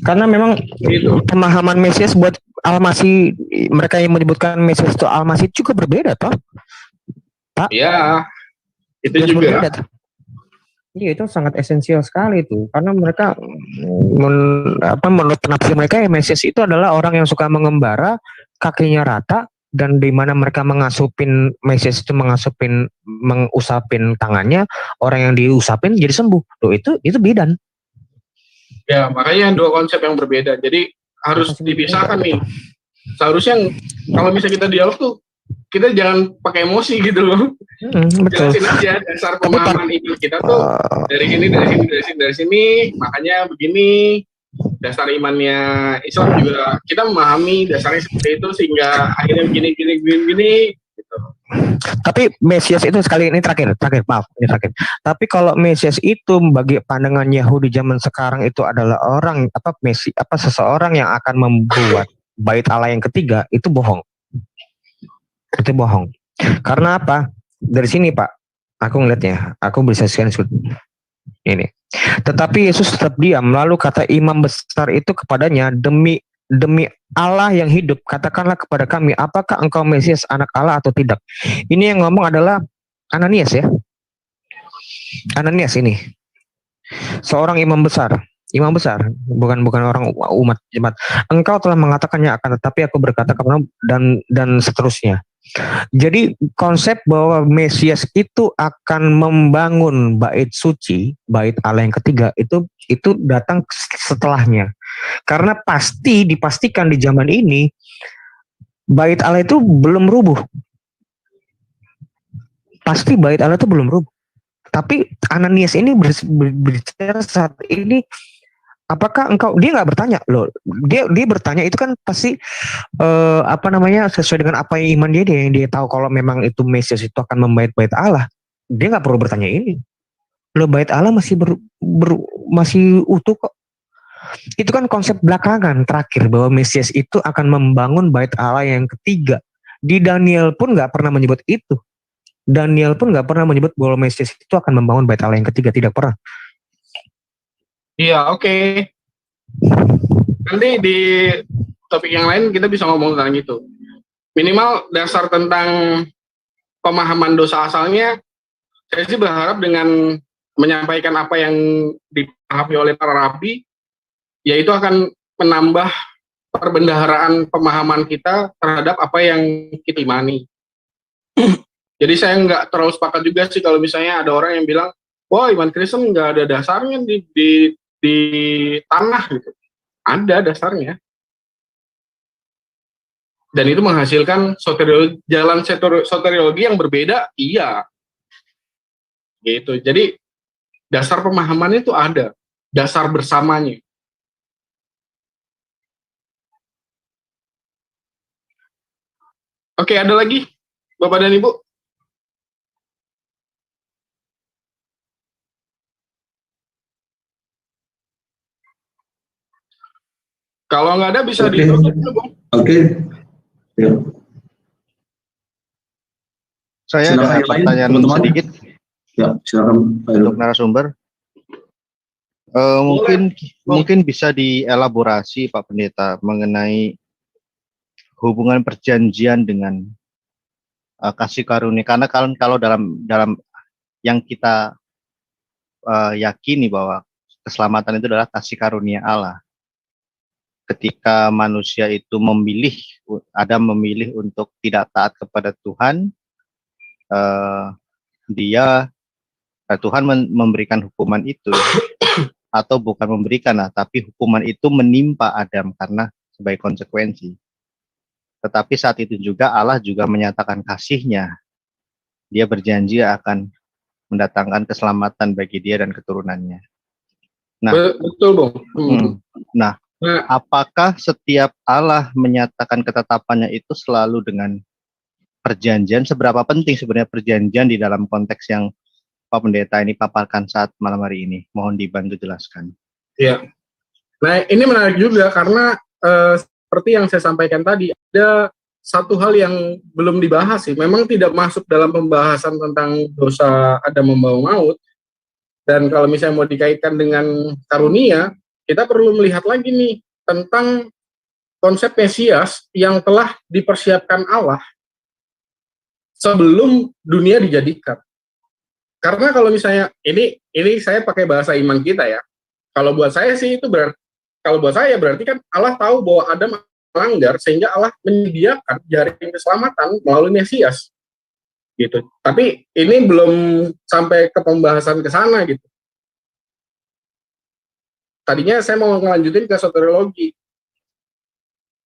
Karena memang Gitu. pemahaman Mesias buat Al-Masih, mereka yang menyebutkan Mesias itu Al-Masih juga berbeda toh. Ya, itu Jelas juga. berbeda, toh. Iya, itu sangat esensial sekali itu, karena mereka menurut penafsir mereka ya, Mesias itu adalah orang yang suka mengembara, kakinya rata, dan di mana mereka Mesias itu mengusapin tangannya, orang yang diusapin jadi sembuh. Loh, itu bidan. Ya, makanya dua konsep yang berbeda. Jadi harus dipisahkan nih. Seharusnya kalau bisa kita dialog tuh, kita jangan pakai emosi gitu loh. Betul. Jelasin aja dasar pemahaman iman kita tuh dari sini, makanya begini. Dasar imannya Islam juga kita memahami dasarnya seperti itu sehingga akhirnya begini. Gitu. Tapi Mesias itu sekali ini terakhir, maaf, ini terakhir. Tapi kalau Mesias itu bagi pandangan Yahudi zaman sekarang itu adalah seseorang yang akan membuat bait Allah yang ketiga, itu bohong. Itu bohong. Karena apa? Dari sini Pak, aku ngeliatnya, aku bisa screenshot ini. Tetapi Yesus tetap diam, lalu kata imam besar itu kepadanya, demi Allah yang hidup, katakanlah kepada kami, apakah engkau Mesias anak Allah atau tidak? Ini yang ngomong adalah Ananias ya. Ananias ini. Seorang imam besar, bukan orang umat jemaat. Engkau telah mengatakannya akan, tetapi aku berkata kepadamu, dan seterusnya. Jadi konsep bahwa Mesias itu akan membangun bait suci, bait Allah yang ketiga, itu datang setelahnya. Karena dipastikan di zaman ini bait Allah itu belum rubuh. Pasti bait Allah itu belum rubuh. Tapi Ananias ini berbicara saat ini, apakah engkau, dia nggak bertanya loh, dia bertanya itu kan pasti sesuai dengan apa yang iman dia yang dia tahu kalau memang itu Mesias itu akan membait Allah. Dia nggak perlu bertanya ini. Loh, bait Allah masih masih utuh kok. Itu kan konsep belakangan terakhir bahwa Mesias itu akan membangun bait Allah yang ketiga. Di Daniel pun nggak pernah menyebut itu. Daniel pun nggak pernah menyebut bahwa Mesias itu akan membangun bait Allah yang ketiga, tidak pernah. Iya, oke. Nanti di topik yang lain kita bisa ngomong tentang itu. Minimal dasar tentang pemahaman dosa asalnya, saya sih berharap dengan menyampaikan apa yang dipahami oleh para rabi, yaitu akan menambah perbendaharaan pemahaman kita terhadap apa yang kita imani. Jadi saya nggak terlalu sepakat juga sih kalau misalnya ada orang yang bilang, wah iman Kristen nggak ada dasarnya di tanah gitu. Ada dasarnya. Dan itu menghasilkan jalan soteriologi yang berbeda, iya. Gitu. Jadi dasar pemahamannya itu ada, dasar bersamanya. Oke, ada lagi Bapak dan Ibu? Kalau nggak ada bisa ditutup, Bung. Oke. Ya. Saya Silakan ada yang lain, pertanyaan teman-teman. sedikit Ya, silakan Pak Heru. untuk narasumber. Mungkin bisa dielaborasi Pak Pendeta mengenai hubungan perjanjian dengan kasih karunia, karena kalau dalam yang kita yakini bahwa keselamatan itu adalah kasih karunia Allah. Ketika manusia itu memilih untuk tidak taat kepada Tuhan, Tuhan memberikan hukuman itu, atau bukan memberikan, tapi hukuman itu menimpa Adam karena sebagai konsekuensi. Tetapi saat itu juga Allah juga menyatakan kasih-Nya. Dia berjanji akan mendatangkan keselamatan bagi dia dan keturunannya. Nah, betul, Bung. Nah, apakah setiap Allah menyatakan ketetapannya itu selalu dengan perjanjian? Seberapa penting sebenarnya perjanjian di dalam konteks yang Pak Pendeta ini paparkan saat malam hari ini? Mohon dibantu jelaskan. Iya. Nah, ini menarik juga karena seperti yang saya sampaikan tadi, ada satu hal yang belum dibahas sih. Memang tidak masuk dalam pembahasan tentang dosa Adam membawa maut. Dan kalau misalnya mau dikaitkan dengan karunia, kita perlu melihat lagi nih tentang konsep Mesias yang telah dipersiapkan Allah sebelum dunia dijadikan. Karena kalau misalnya ini saya pakai bahasa iman kita ya. Kalau buat saya sih itu kalau buat saya berarti kan Allah tahu bahwa Adam melanggar sehingga Allah menyediakan jaring keselamatan melalui Mesias. Gitu. Tapi ini belum sampai ke pembahasan ke sana gitu. Tadinya saya mau ngelanjutin ke soteriologi.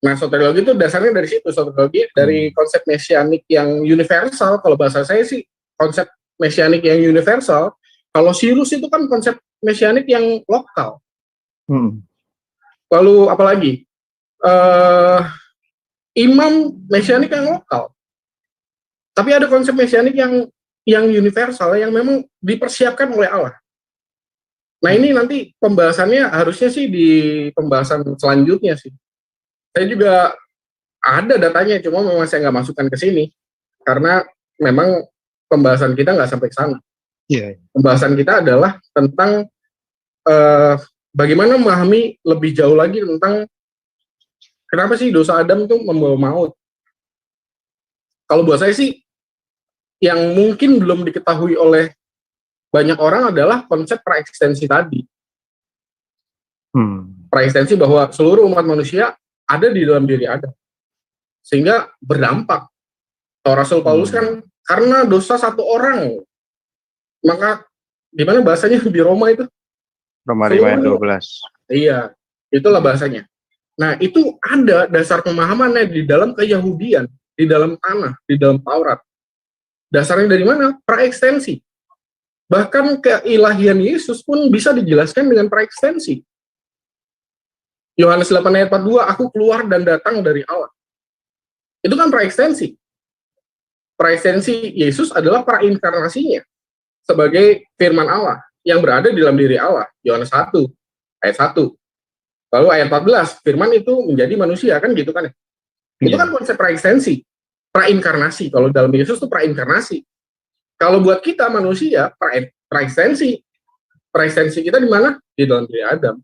Nah, soteriologi itu dasarnya dari situ, soteriologi dari konsep mesianik yang universal. Kalau bahasa saya sih konsep mesianik yang universal. Kalau Sirus itu kan konsep mesianik yang lokal. Lalu apalagi imam mesianik yang lokal. Tapi ada konsep mesianik yang universal yang memang dipersiapkan oleh Allah. Nah, ini nanti pembahasannya harusnya sih di pembahasan selanjutnya sih. Saya juga ada datanya, cuma memang saya nggak masukkan ke sini karena memang pembahasan kita nggak sampai ke sana. Iya. Pembahasan kita adalah tentang bagaimana memahami lebih jauh lagi tentang kenapa sih dosa Adam itu membawa maut. Kalau buat saya sih, yang mungkin belum diketahui oleh banyak orang adalah konsep praeksistensi tadi. Praeksistensi bahwa seluruh umat manusia ada di dalam diri Adam. Sehingga berdampak. Kalau Rasul Paulus kan, karena dosa satu orang, maka gimana bahasanya di Roma itu? Roma 5:12. Iya, itulah bahasanya. Nah, itu ada dasar pemahamannya di dalam keyahudian, di dalam tanah, di dalam Taurat. Dasarnya dari mana? Praekstensi. Bahkan keilahian Yesus pun bisa dijelaskan dengan praekstensi. Yohanes 8 ayat 42, aku keluar dan datang dari Allah. Itu kan praekstensi. Praekstensi Yesus adalah prainkarnasinya sebagai firman Allah yang berada di dalam diri Allah. Yohanes 1 ayat 1. Lalu ayat 14, firman itu menjadi manusia, kan gitu kan ya? Itu kan konsep praekstensi. Prainkarnasi. Kalau dalam Yesus itu prainkarnasi. Kalau buat kita manusia, praekstensi. Praekstensi kita di mana? Di dalam diri Adam.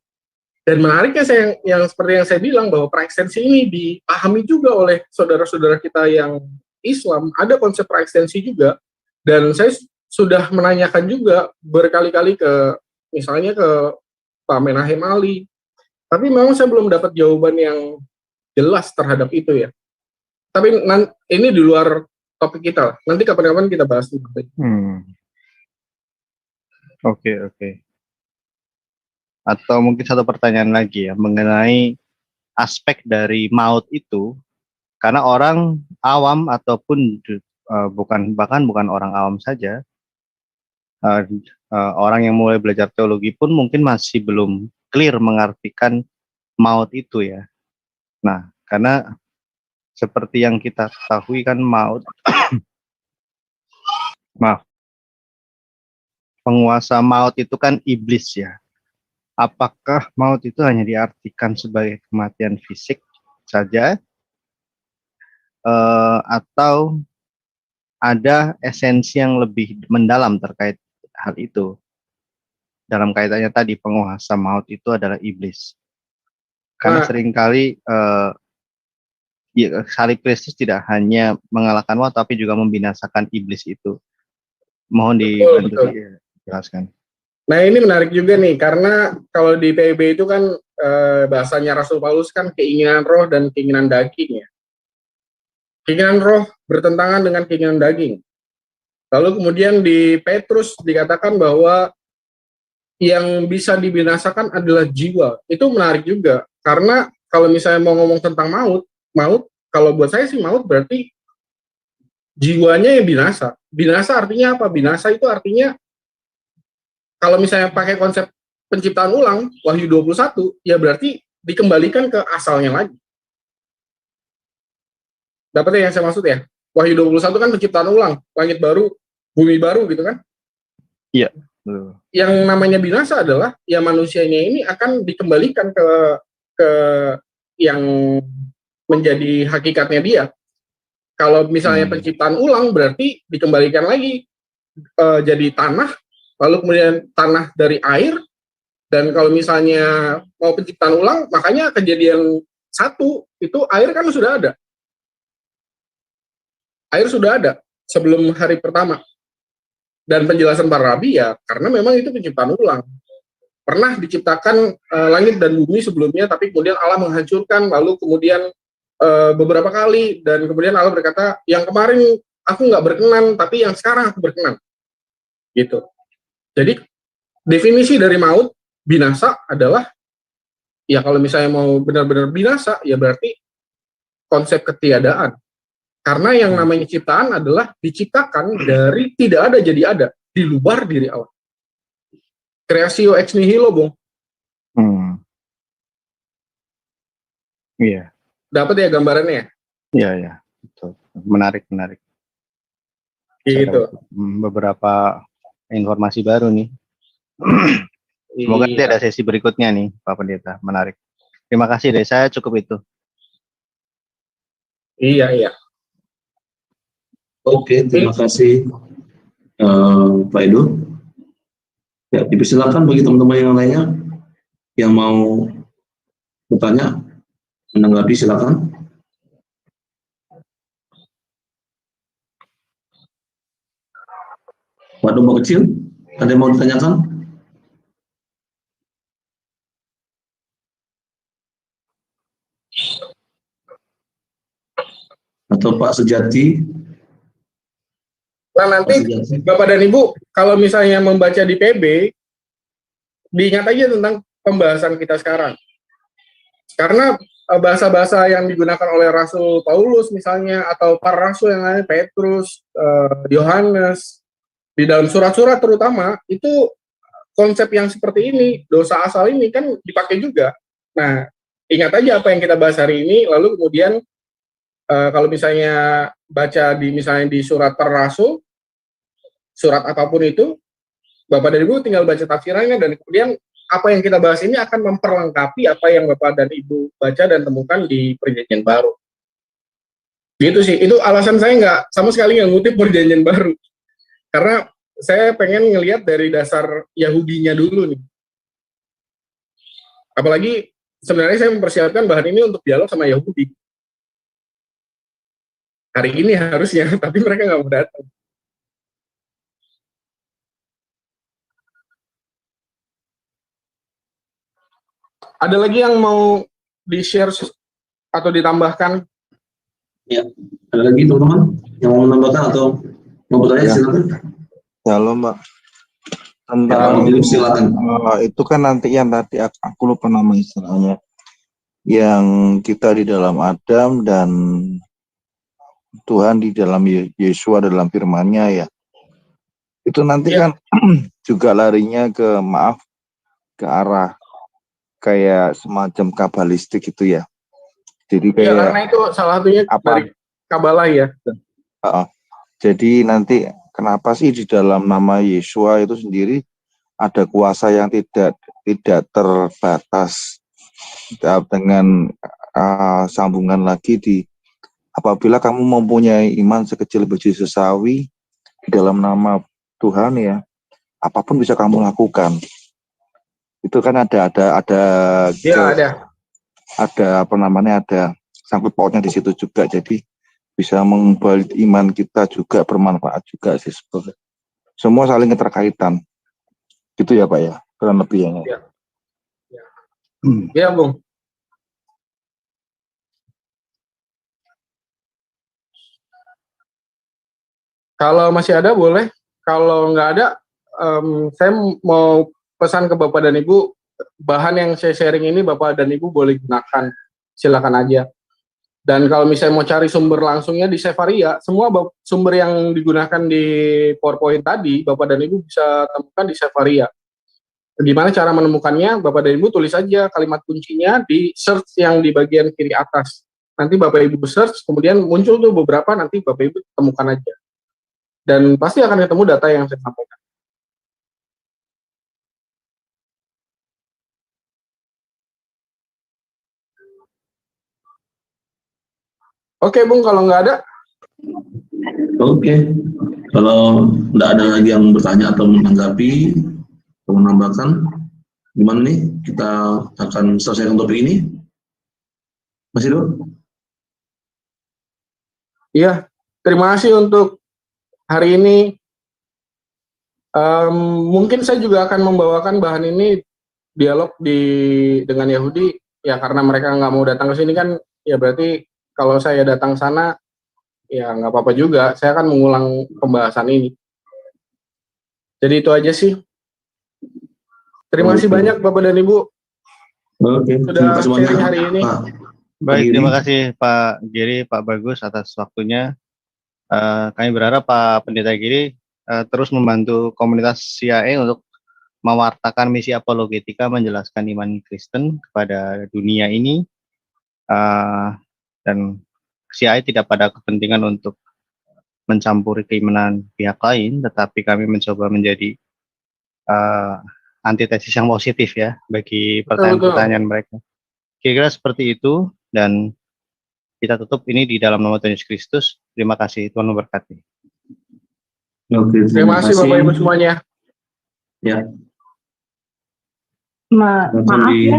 Dan menariknya yang seperti yang saya bilang bahwa praekstensi ini dipahami juga oleh saudara-saudara kita yang Islam. Ada konsep praekstensi juga. Dan saya sudah menanyakan juga berkali-kali misalnya ke Pak Menahem Ali. Tapi memang saya belum dapat jawaban yang jelas terhadap itu ya. Tapi ini di luar topik kita. Nanti kapan-kapan kita bahas itu. Oke. Atau mungkin satu pertanyaan lagi ya mengenai aspek dari maut itu, karena orang awam ataupun bukan orang awam saja, orang yang mulai belajar teologi pun mungkin masih belum clear mengartikan maut itu ya. Nah, karena seperti yang kita ketahui kan maut, penguasa maut itu kan iblis ya. Apakah maut itu hanya diartikan sebagai kematian fisik saja, atau ada esensi yang lebih mendalam terkait hal itu? Dalam kaitannya tadi penguasa maut itu adalah iblis. Karena seringkali salib Kristus tidak hanya mengalahkan maut, tapi juga membinasakan iblis itu. Mohon dibantu dijelaskan. Nah, ini menarik juga nih, karena kalau di PIB itu kan bahasanya Rasul Paulus kan keinginan roh dan keinginan daging ya. Keinginan roh bertentangan dengan keinginan daging. Lalu kemudian di Petrus dikatakan bahwa yang bisa dibinasakan adalah jiwa. Itu menarik juga, karena kalau misalnya mau ngomong tentang maut, kalau buat saya sih maut berarti jiwanya yang binasa. Binasa artinya apa? Binasa itu artinya kalau misalnya pakai konsep penciptaan ulang, Wahyu 21, ya berarti dikembalikan ke asalnya lagi. Dapat yang saya maksud ya? Wahyu 21 kan penciptaan ulang, langit baru, bumi baru gitu kan? Iya. Yang namanya binasa adalah ya manusianya ini akan dikembalikan ke yang menjadi hakikatnya dia. Kalau misalnya penciptaan ulang berarti dikembalikan lagi jadi tanah, lalu kemudian tanah dari air, dan kalau misalnya mau penciptaan ulang, makanya kejadian 1 itu air kan sudah ada. Air sudah ada sebelum hari pertama. Dan penjelasan para rabi ya, karena memang itu penciptaan ulang. Pernah diciptakan langit dan bumi sebelumnya, tapi kemudian Allah menghancurkan, lalu kemudian beberapa kali, dan kemudian Allah berkata, yang kemarin aku nggak berkenan, tapi yang sekarang aku berkenan. Gitu. Jadi definisi dari maut, binasa adalah, ya kalau misalnya mau benar-benar binasa, ya berarti konsep ketiadaan. Karena yang namanya ciptaan adalah diciptakan dari tidak ada jadi ada, di luar diri Allah. Creatio ex nihilo, Bung. Iya. Dapat ya gambarannya ya? Iya, betul. Menarik. Gitu. Beberapa informasi baru nih. Semoga nanti ada sesi berikutnya nih, Pak Pendeta. Menarik. Terima kasih deh, saya cukup itu. Iya. Oke, terima kasih Pak Edo. Ya, dipersilakan bagi teman-teman yang lainnya yang mau bertanya, menanggapi, silakan. Pak Domba kecil, ada yang mau ditanyakan? Atau Pak Sejati? Nah nanti Bapak dan Ibu, kalau misalnya membaca di PB, diingat aja tentang pembahasan kita sekarang. Karena bahasa-bahasa yang digunakan oleh Rasul Paulus misalnya, atau para rasul yang lain, Petrus, Yohanes, di dalam surat-surat terutama, itu konsep yang seperti ini, dosa asal ini kan dipakai juga. Nah, ingat aja apa yang kita bahas hari ini, lalu kemudian kalau misalnya baca misalnya di surat para rasul, surat apapun itu, Bapak dan Ibu tinggal baca tafsirannya, dan kemudian apa yang kita bahas ini akan memperlengkapi apa yang Bapak dan Ibu baca dan temukan di Perjanjian Baru. Gitu sih, itu alasan saya nggak sama sekali nggak ngutip Perjanjian Baru. Karena saya pengen ngelihat dari dasar Yahudinya dulu nih. Apalagi sebenarnya saya mempersiapkan bahan ini untuk dialog sama Yahudi. Hari ini harusnya, tapi mereka nggak mau datang. Ada lagi yang mau di-share atau ditambahkan? Ya, ada lagi teman-teman yang mau menambahkan atau mau bertanya, silakan. Halo Mbak. Tentang silakan. Itu kan nanti yang tadi aku lupa nama istilahnya, yang kita di dalam Adam dan Tuhan di dalam Yesua dalam firman-Nya ya. Itu nanti kan juga larinya ke arah kayak semacam kabalistik itu ya. Jadi kayak karena itu salah satunya dari Kabalah ya. Jadi nanti kenapa sih di dalam nama Yesua itu sendiri ada kuasa yang tidak terbatas dengan sambungan lagi di apabila kamu mempunyai iman sekecil biji sesawi di dalam nama Tuhan ya, apapun bisa kamu lakukan. Itu kan ada sangkut pautnya di situ juga, jadi bisa mengubah iman kita juga, bermanfaat juga sih. Semua saling keterkaitan. Gitu ya Pak ya, kurang lebihnya. Ya Bung. Kalau masih ada boleh, kalau nggak ada, saya mau pesan ke Bapak dan Ibu, bahan yang saya sharing ini Bapak dan Ibu boleh gunakan, silakan aja. Dan kalau misalnya mau cari sumber langsungnya di Sefaria, semua sumber yang digunakan di PowerPoint tadi, Bapak dan Ibu bisa temukan di Sefaria. Gimana cara menemukannya? Bapak dan Ibu tulis aja kalimat kuncinya di search yang di bagian kiri atas. Nanti Bapak Ibu search, kemudian muncul tuh beberapa, nanti Bapak Ibu temukan aja. Dan pasti akan ketemu data yang saya sampaikan. Oke Bung, kalau nggak ada, Oke, kalau tidak ada lagi yang bertanya atau menanggapi atau menambahkan, gimana nih kita akan selesaikan topik ini? Mas Ido? Iya, terima kasih untuk hari ini. Mungkin saya juga akan membawakan bahan ini dialog dengan Yahudi, ya karena mereka nggak mau datang ke sini kan, ya berarti kalau saya datang sana, ya nggak apa-apa juga. Saya akan mengulang pembahasan ini. Jadi itu aja sih. Terima kasih banyak Bapak dan Ibu Oke, sudah sharing hari ini. Baik, terima kasih Pak Giri, Pak Bagus atas waktunya. Kami berharap Pak Pendeta Giri terus membantu komunitas CIA untuk mewartakan misi apologetika menjelaskan iman Kristen kepada dunia ini, dan CIA tidak pada kepentingan untuk mencampuri keimanan pihak lain, tetapi kami mencoba menjadi antitesis yang positif ya bagi pertanyaan-pertanyaan mereka. Kira-kira seperti itu, dan kita tutup ini di dalam nama Tuhan Yesus Kristus. Terima kasih, Tuhan memberkati. Oke, Terima kasih Bapak Ibu semuanya. Ya. Maaf ya.